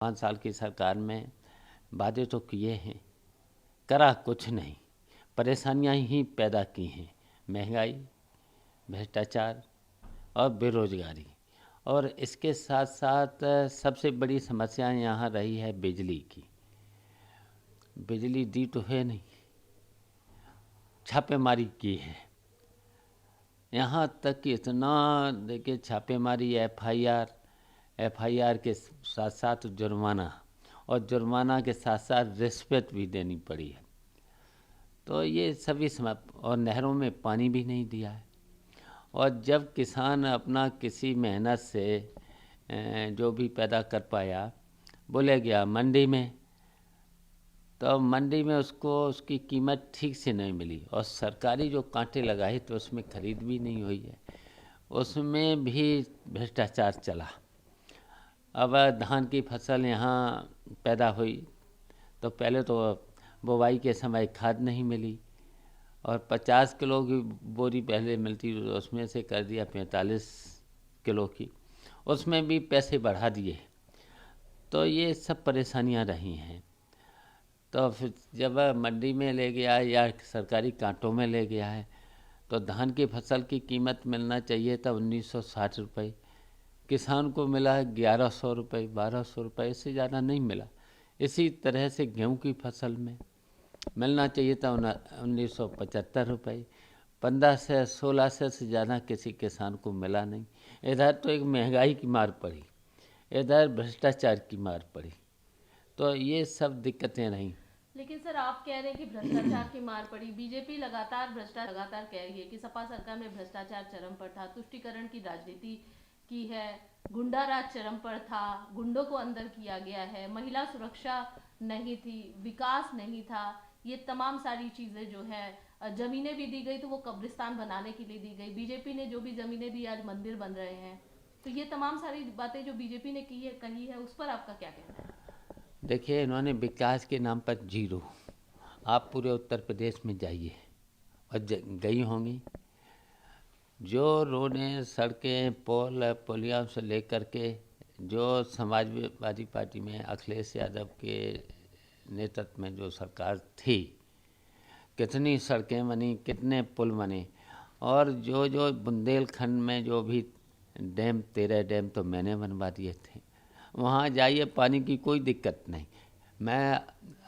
5 साल की सरकार में वादे तो किए हैं, करा कुछ नहीं, परेशानियां ही पैदा की हैं। महंगाई, भ्रष्टाचार और बेरोजगारी, और इसके साथ साथ सबसे बड़ी समस्या यहाँ रही है बिजली की। बिजली दी तो है नहीं, छापेमारी की है। यहाँ तक कि इतना देखिए छापेमारी, एफआईआर के साथ साथ जुर्माना, और जुर्माना के साथ साथ रिश्वत भी देनी पड़ी है। तो ये सभी और नहरों में पानी भी नहीं दिया है। और जब किसान अपना किसी मेहनत से जो भी पैदा कर पाया, बोले गया मंडी में, तो मंडी में उसको उसकी कीमत ठीक से नहीं मिली, और सरकारी जो कांटे लगाए तो उसमें खरीद भी नहीं हुई है, उसमें भी भ्रष्टाचार चला। अब धान की फसल यहाँ पैदा हुई तो पहले तो बुवाई के समय खाद नहीं मिली, और 50 किलो की बोरी पहले मिलती, उसमें से कर दिया 45 किलो की, उसमें भी पैसे बढ़ा दिए। तो ये सब परेशानियां रही हैं। तो फिर जब मंडी में ले गया या सरकारी कांटों में ले गया है, तो धान की फसल की कीमत मिलना चाहिए था 1960 रुपये, किसान को मिला है 1100 रुपये, 1200 रुपये, इससे ज़्यादा नहीं मिला। इसी तरह से गेहूं की फसल में मिलना चाहिए था 1975 रुपये, 15 से 16 से ज़्यादा किसी किसान को मिला नहीं। इधर तो एक महंगाई की मार पड़ी, इधर भ्रष्टाचार की मार पड़ी, तो ये सब दिक्कतें रहीं। लेकिन सर, आप कह रहे हैं कि भ्रष्टाचार की मार पड़ी। बीजेपी लगातार कह रही है कि सपा सरकार में भ्रष्टाचार चरम पर था, तुष्टीकरण की राजनीति की है, गुंडा राज चरम पर था, गुंडों को अंदर किया गया है, महिला सुरक्षा नहीं थी, विकास नहीं था। ये तमाम सारी चीजें जो है, जमीनें भी दी गई तो वो कब्रिस्तान बनाने के लिए दी गई। बीजेपी ने जो भी जमीनें दी, आज मंदिर बन रहे हैं। तो ये तमाम सारी बातें जो बीजेपी ने कही है, उस पर आपका क्या कहना है? देखिए, इन्होंने विकास के नाम पर जीरो। आप पूरे उत्तर प्रदेश में जाइए, और गई होंगी, जो रोडें, सड़कें, पुलिया से लेकर के, जो समाजवादी पार्टी में अखिलेश यादव के नेतृत्व में जो सरकार थी, कितनी सड़कें बनी, कितने पुल बने, और जो जो बुंदेलखंड में जो भी डैम, 13 डैम तो मैंने बनवा दिए थे। वहाँ जाइए, पानी की कोई दिक्कत नहीं। मैं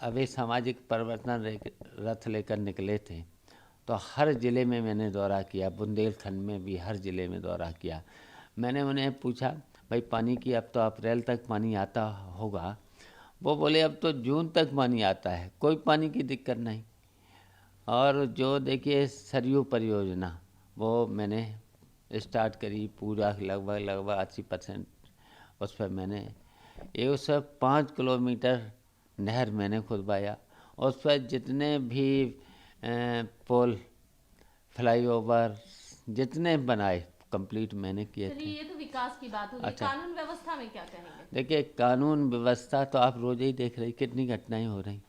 अभी सामाजिक परिवर्तन रथ लेकर निकले थे, तो हर ज़िले में मैंने दौरा किया, बुंदेलखंड में भी हर ज़िले में दौरा किया। मैंने उन्हें पूछा, भाई पानी की, अब तो अप्रैल तक पानी आता होगा। वो बोले अब तो जून तक पानी आता है, कोई पानी की दिक्कत नहीं। और जो देखिए सरयू परियोजना, वो मैंने स्टार्ट करी, पूरा लगभग 80% उस पर मैंने 105 किलोमीटर नहर मैंने खुदवाया। उस पर जितने भी पुल, फ्लाईओवर जितने बनाए, कंप्लीट मैंने किए थे। ये तो विकास की बात होगी। अच्छा, कानून व्यवस्था में क्या कहेंगे? देखिए कानून व्यवस्था तो आप रोज ही देख रही, कितनी घटनाएं हो रही,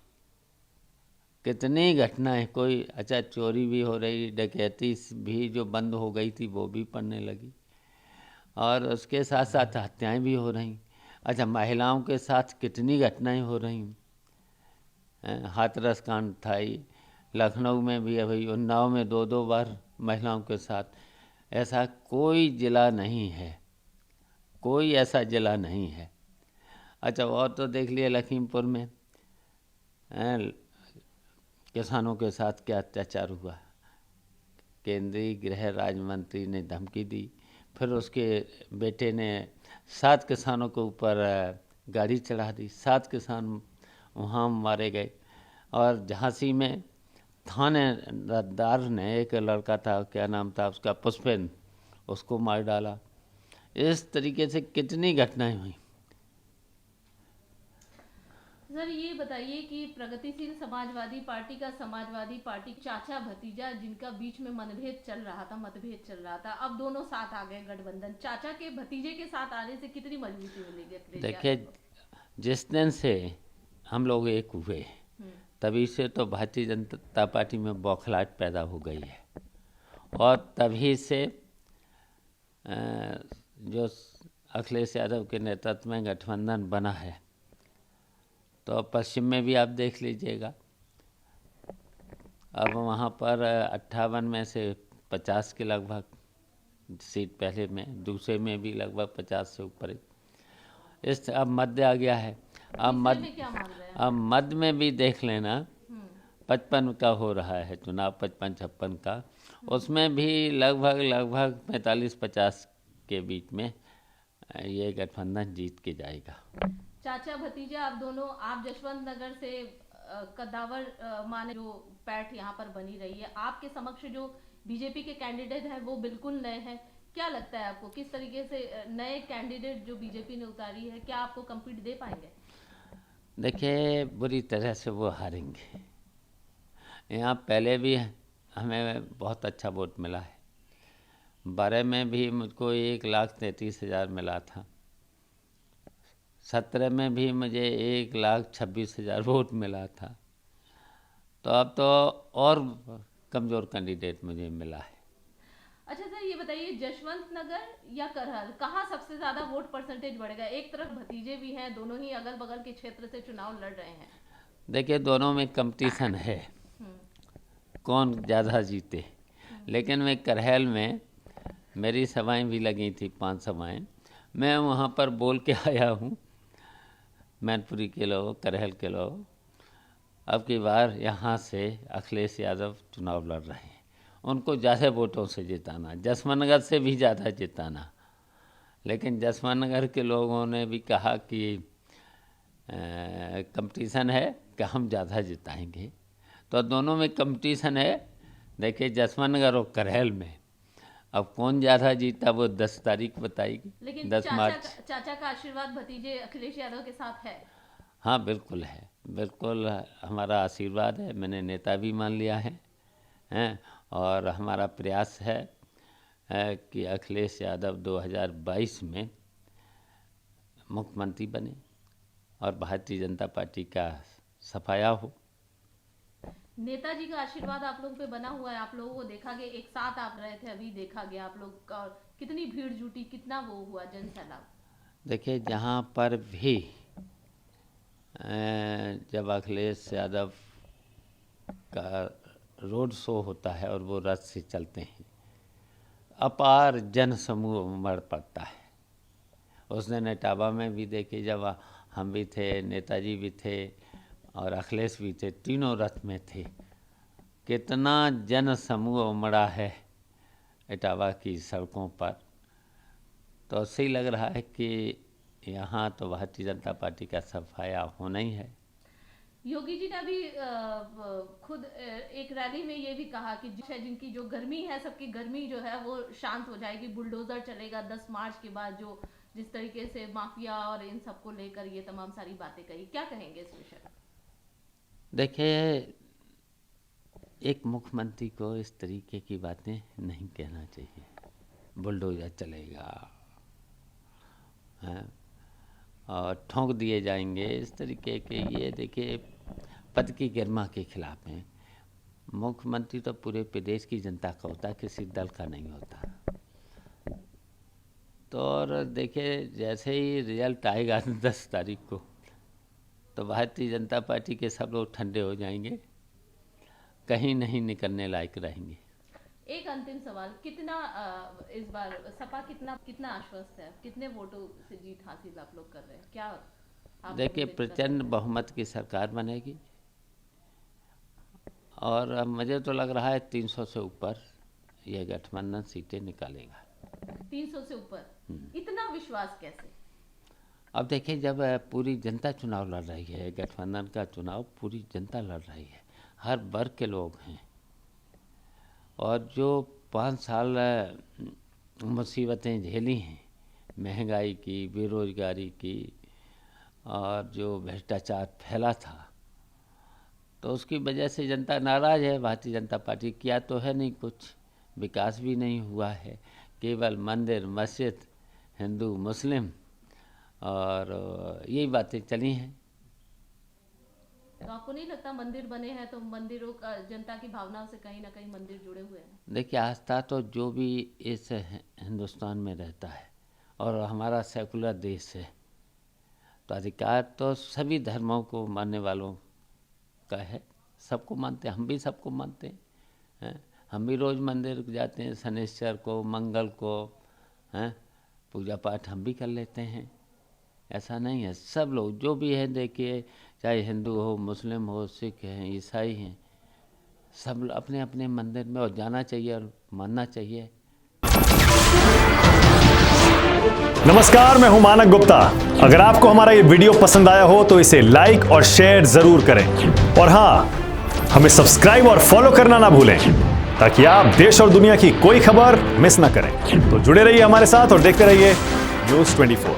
कितनी घटनाएं। कोई अच्छा चोरी भी हो रही, डकैती भी जो बंद हो गई थी वो भी पड़ने लगी, और उसके साथ साथ हत्याएं भी हो रही। अच्छा, महिलाओं के साथ कितनी घटनाएं हो रही। हाथरस कांड था ही, लखनऊ में भी, अभी उन्नाव में 2-2 बार महिलाओं के साथ। ऐसा कोई जिला नहीं है, कोई ऐसा जिला नहीं है। अच्छा, और तो देख लिया लखीमपुर में किसानों के साथ क्या अत्याचार हुआ। केंद्रीय गृह राज्य मंत्री ने धमकी दी, फिर उसके बेटे ने 7 किसानों के ऊपर गाड़ी चढ़ा दी, 7 किसान वहाँ मारे गए। और झांसी में थानेदार ने, एक लड़का था, क्या नाम था उसका, पुष्पेन, उसको मार डाला। इस तरीके से कितनी घटनाएं हुई। सर, ये बताइए कि प्रगतिशील समाजवादी पार्टी चाचा भतीजा जिनका बीच में मतभेद चल रहा था, अब दोनों साथ आ गए, गठबंधन। चाचा के भतीजे के साथ आने से कितनी मजबूती मिलेगी अखिलेश देखिए, यादव को? जिस दिन से हम लोग एक हुए, तभी से तो भारतीय जनता पार्टी में बौखलाहट पैदा हो गई है, और तभी से जो अखिलेश यादव के नेतृत्व में गठबंधन बना है, तो पश्चिम में भी आप देख लीजिएगा, अब वहाँ पर 58 में से 50 के लगभग सीट पहले में, दूसरे में भी लगभग 50 से ऊपर। इस अब मध्य आ गया है। तीसरे में क्या मान रहे हैं? अब मध्य में भी देख लेना, 55 का हो रहा है चुनाव, 55-56 का, उसमें भी लगभग 45-50 के बीच में ये गठबंधन जीत के जाएगा। चाचा भतीजे आप दोनों, आप जसवंत नगर से कद्दावर माने जो पैठ यहाँ पर बनी रही है, आपके समक्ष जो बीजेपी के कैंडिडेट हैं वो बिल्कुल नए हैं। क्या लगता है आपको, किस तरीके से नए कैंडिडेट जो बीजेपी ने उतारी है, क्या आपको कम्पीट दे पाएंगे? देखिए, बुरी तरह से वो हारेंगे। यहाँ पहले भी हमें बहुत अच्छा वोट मिला है, 12 में भी मुझको 1,33,000 मिला था, 17 में भी मुझे 1,26,000 वोट मिला था। तो अब तो और कमज़ोर कैंडिडेट मुझे मिला है। अच्छा सर, ये बताइए जसवंत नगर या करहल, कहाँ सबसे ज्यादा वोट परसेंटेज बढ़ेगा? एक तरफ भतीजे भी हैं, दोनों ही अगल बगल के क्षेत्र से चुनाव लड़ रहे हैं। देखिए, दोनों में कंपटीशन है, कौन ज़्यादा जीते। लेकिन मैं करहल में, मेरी सभाएं भी लगी थी, 5 सभाएं, मैं वहाँ पर बोल के आया हूँ, मैनपुरी के लोग, करहल के लोग, अब की बार यहाँ से अखिलेश यादव चुनाव लड़ रहे हैं, उनको ज़्यादा वोटों से जिताना, जसवंत नगर से भी ज़्यादा जिताना। लेकिन जसवंत नगर के लोगों ने भी कहा कि कंपटीशन है कि हम ज़्यादा जिताएंगे, तो दोनों में कंपटीशन है। देखिए, जसवंत नगर और करहल में अब कौन ज़्यादा जीता वो 10 तारीख बताएगी, लेकिन 10 मार्च। चाचा का आशीर्वाद भतीजे अखिलेश यादव के साथ है? हाँ, बिल्कुल है, बिल्कुल हमारा आशीर्वाद है, मैंने नेता भी मान लिया है, और हमारा प्रयास है कि अखिलेश यादव 2022 में मुख्यमंत्री बने और भारतीय जनता पार्टी का सफाया हो। नेताजी का आशीर्वाद आप लोगों पे बना हुआ है, आप लोगों को देखा गया, एक साथ आप रहे थे, अभी देखा गया आप लोग का, कितनी भीड़ जुटी, कितना वो हुआ जन सैलाब? देखिए, जहाँ पर भी जब अखिलेश यादव का रोड शो होता है और वो रथ से चलते हैं, अपार जन समूह उमड़ पड़ता है। उस दिन इटावा में भी देखिए, जब हम भी थे, नेताजी भी थे और अखिलेश भी थे, तीनों रथ में थे, कितना जन समूह उमड़ा है इटावा की सड़कों पर। तो ऐसे ही लग रहा है कि यहाँ तो भारतीय जनता पार्टी का सफाया होना ही है। योगी जी ने अभी खुद एक रैली में ये भी कहा कि जिनकी जो गर्मी है, सबकी गर्मी जो है वो शांत हो जाएगी, बुलडोजर चलेगा 10 मार्च के बाद, जो जिस तरीके से माफिया और इन सबको लेकर ये तमाम सारी बातें कही। क्या कहेंगे इस विषय में? देखिए, एक मुख्यमंत्री को इस तरीके की बातें नहीं कहना चाहिए, बुलडोजर चलेगा है और ठोंक दिए जाएंगे, इस तरीके के, ये देखिए पद की गरिमा के खिलाफ हैं। मुख्यमंत्री तो पूरे प्रदेश की जनता का होता है, किसी दल का नहीं होता। तो और देखिए, जैसे ही रिजल्ट आएगा 10 तारीख को, तो भारतीय जनता पार्टी के सब लोग ठंडे हो जाएंगे, कहीं नहीं निकलने लायक रहेंगे। एक अंतिम सवाल, कितना इस बार सपा कितना आश्वस्त है, कितने वोटों से जीत हासिल आप लोग कर रहे हैं? क्या आप देखिए, प्रचंड बहुमत की सरकार बनेगी और मुझे तो लग रहा है 300 से ऊपर यह गठबंधन सीटें निकालेगा। 300 से ऊपर? इतना विश्वास कैसे? अब देखिए, जब पूरी जनता चुनाव लड़ रही है, गठबंधन का चुनाव पूरी जनता लड़ रही है, हर वर्ग के लोग हैं, और जो 5 साल मुसीबतें झेली हैं, महंगाई की, बेरोजगारी की, और जो भ्रष्टाचार फैला था, तो उसकी वजह से जनता नाराज़ है। भारतीय जनता पार्टी किया तो है नहीं कुछ, विकास भी नहीं हुआ है, केवल मंदिर मस्जिद, हिंदू मुस्लिम, और यही बातें चली हैं। तो आपको नहीं लगता मंदिर बने हैं तो मंदिरों का, जनता की भावनाओं से कहीं ना कहीं मंदिर जुड़े हुए हैं? देखिए, आस्था तो जो भी इस हिंदुस्तान में रहता है और हमारा सेकुलर देश है, मताधिकार तो सभी धर्मों को मानने वालों का है, सबको मानते हैं, हम भी सबको मानते हैं। हम भी रोज़ मंदिर जाते हैं, शनिश्चर को, मंगल को, हैं, पूजा पाठ हम भी कर लेते हैं। ऐसा नहीं है, सब लोग जो भी है, देखिए चाहे हिंदू हो, मुस्लिम हो, सिख हैं, ईसाई हैं, सब अपने अपने मंदिर में और जाना चाहिए और मानना चाहिए। नमस्कार, मैं हूं मानक गुप्ता। अगर आपको हमारा ये वीडियो पसंद आया हो तो इसे लाइक और शेयर जरूर करें, और हाँ, हमें सब्सक्राइब और फॉलो करना ना भूलें ताकि आप देश और दुनिया की कोई खबर मिस ना करें। तो जुड़े रहिए हमारे साथ और देखते रहिए न्यूज़ 24।